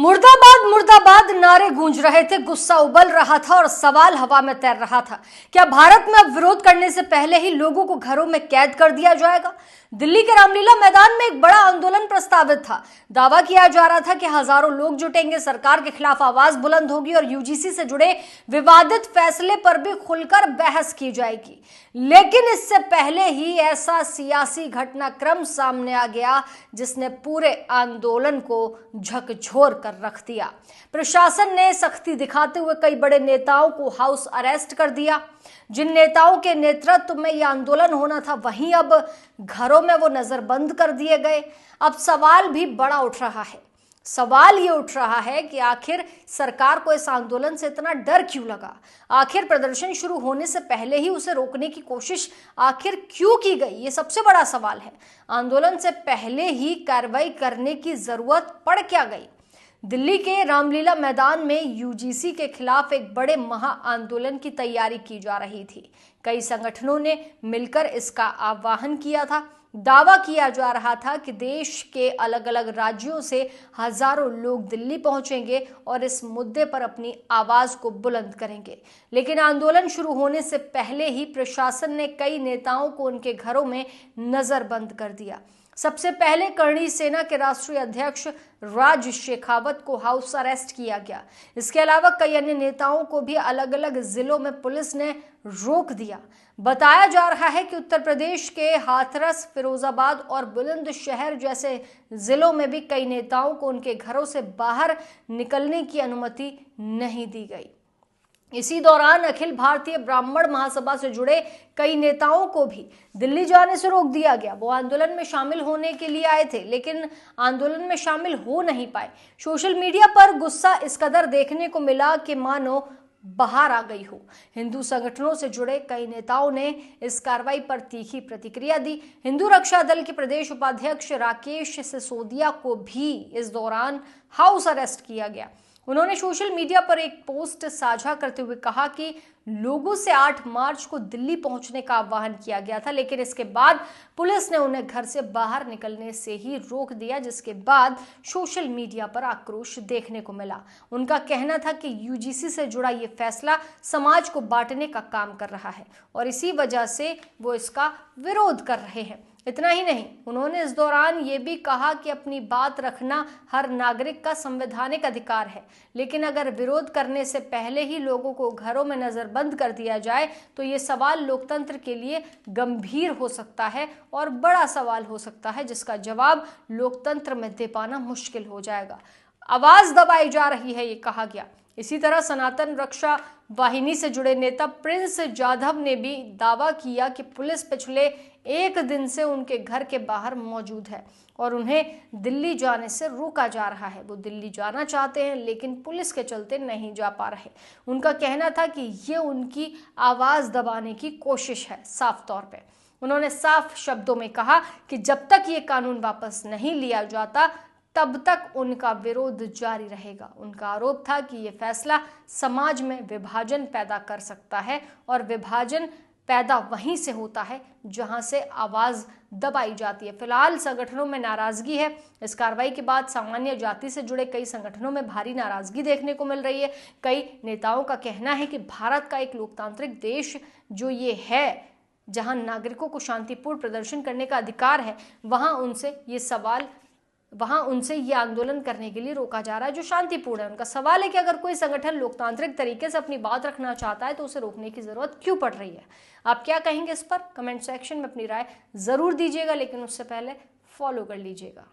मुर्दाबाद मुर्दाबाद नारे गूंज रहे थे, गुस्सा उबल रहा था और सवाल हवा में तैर रहा था। क्या भारत में अब विरोध करने से पहले ही लोगों को घरों में कैद कर दिया जाएगा? दिल्ली के रामलीला मैदान में एक बड़ा आंदोलन प्रस्तावित था। दावा किया जा रहा था कि हजारों लोग जुटेंगे, सरकार के खिलाफ आवाज बुलंद होगी और यूजीसी से जुड़े विवादित फैसले पर भी खुलकर बहस की जाएगी। लेकिन इससे पहले ही ऐसा सियासी घटनाक्रम सामने आ गया जिसने पूरे आंदोलन को झकझोर कर रख दिया। प्रशासन ने सख्ती दिखाते हुए कई बड़े नेताओं को हाउस अरेस्ट कर दिया। जिन नेताओं के नेतृत्व में यह आंदोलन होना था, वहीं अब घरों में वो नजरबंद कर दिए गए। अब सवाल भी बड़ा उठ रहा है। सवाल ये उठ रहा है कि आखिर सरकार को इस आंदोलन से इतना डर क्यों लगा? आखिर प्रदर्शन शुरू होने से पहले ही उसे रोकने की कोशिश आखिर क्यों की गई? ये सबसे बड़ा सवाल है। आंदोलन से पहले ही कार्रवाई करने की जरूरत पड़ क्या गई? दिल्ली के रामलीला मैदान में यूजीसी के खिलाफ एक बड़े महा आंदोलन की तैयारी की जा रही थी। कई संगठनों ने मिलकर इसका आह्वान किया था। दावा किया जा रहा था कि देश के अलग अलग राज्यों से हजारों लोग दिल्ली पहुंचेंगे और इस मुद्दे पर अपनी आवाज को बुलंद करेंगे। लेकिन आंदोलन शुरू होने से पहले ही प्रशासन ने कई नेताओं को उनके घरों में नजरबंद कर दिया। सबसे पहले करणी सेना के राष्ट्रीय अध्यक्ष राज शेखावत को हाउस अरेस्ट किया गया। इसके अलावा कई अन्य नेताओं को भी अलग अलग जिलों में पुलिस ने रोक दिया। बताया जा रहा है कि उत्तर प्रदेश के हाथरस, फिरोजाबाद और बुलंदशहर जैसे जिलों में भी कई नेताओं को उनके घरों से बाहर निकलने की अनुमति नहीं दी गई। इसी दौरान अखिल भारतीय ब्राह्मण महासभा से जुड़े कई नेताओं को भी दिल्ली जाने से रोक दिया गया। वो आंदोलन में शामिल होने के लिए आए थे, लेकिन आंदोलन में शामिल हो नहीं पाए। सोशल मीडिया पर गुस्सा इस कदर देखने को मिला कि मानो बाहर आ गई हो। हिंदू संगठनों से जुड़े कई नेताओं ने इस कार्रवाई पर तीखी प्रतिक्रिया दी। हिंदू रक्षा दल के प्रदेश उपाध्यक्ष राकेश सिसोदिया को भी इस दौरान हाउस अरेस्ट किया गया। उन्होंने सोशल मीडिया पर एक पोस्ट साझा करते हुए कहा कि लोगों से 8 मार्च को दिल्ली पहुंचने का आह्वान किया गया था, लेकिन इसके बाद पुलिस ने उन्हें घर से बाहर निकलने से ही रोक दिया, जिसके बाद सोशल मीडिया पर आक्रोश देखने को मिला। उनका कहना था कि यूजीसी से जुड़ा ये फैसला समाज को बांटने का काम कर रहा है और इसी वजह से वो इसका विरोध कर रहे हैं। इतना ही नहीं, उन्होंने इस दौरान ये भी कहा कि अपनी बात रखना हर नागरिक का संवैधानिक अधिकार है, लेकिन अगर विरोध करने से पहले ही लोगों को घरों में नजरबंद कर दिया जाए तो ये सवाल लोकतंत्र के लिए गंभीर हो सकता है और बड़ा सवाल हो सकता है, जिसका जवाब लोकतंत्र में दे पाना मुश्किल हो जाएगा। आवाज दबाई जा रही है, ये कहा गया। इसी तरह सनातन रक्षा वाहिनी से जुड़े नेता प्रिंस जाधव ने भी दावा किया कि पुलिस पिछले 1 दिन से उनके घर के बाहर मौजूद है और उन्हें दिल्ली जाने से रोका जा रहा है। वो दिल्ली जाना चाहते हैं, लेकिन पुलिस के चलते नहीं जा पा रहे। उनका कहना था कि ये उनकी आवाज दबाने की कोशिश है। साफ तौर पे उन्होंने साफ शब्दों में कहा कि जब तक ये कानून वापस नहीं लिया जाता तब तक उनका विरोध जारी रहेगा। उनका आरोप था कि यह फैसला समाज में विभाजन पैदा कर सकता है और विभाजन पैदा वहीं से होता है जहां से आवाज दबाई जाती है। फिलहाल संगठनों में नाराजगी है। इस कार्रवाई के बाद सामान्य जाति से जुड़े कई संगठनों में भारी नाराजगी देखने को मिल रही है। कई नेताओं का कहना है कि भारत का एक लोकतांत्रिक देश जो ये है, जहां नागरिकों को शांतिपूर्ण प्रदर्शन करने का अधिकार है, वहां उनसे ये आंदोलन करने के लिए रोका जा रहा है जो शांतिपूर्ण है। उनका सवाल है कि अगर कोई संगठन लोकतांत्रिक तरीके से अपनी बात रखना चाहता है तो उसे रोकने की जरूरत क्यों पड़ रही है? आप क्या कहेंगे इस पर? कमेंट सेक्शन में अपनी राय जरूर दीजिएगा, लेकिन उससे पहले फॉलो कर लीजिएगा।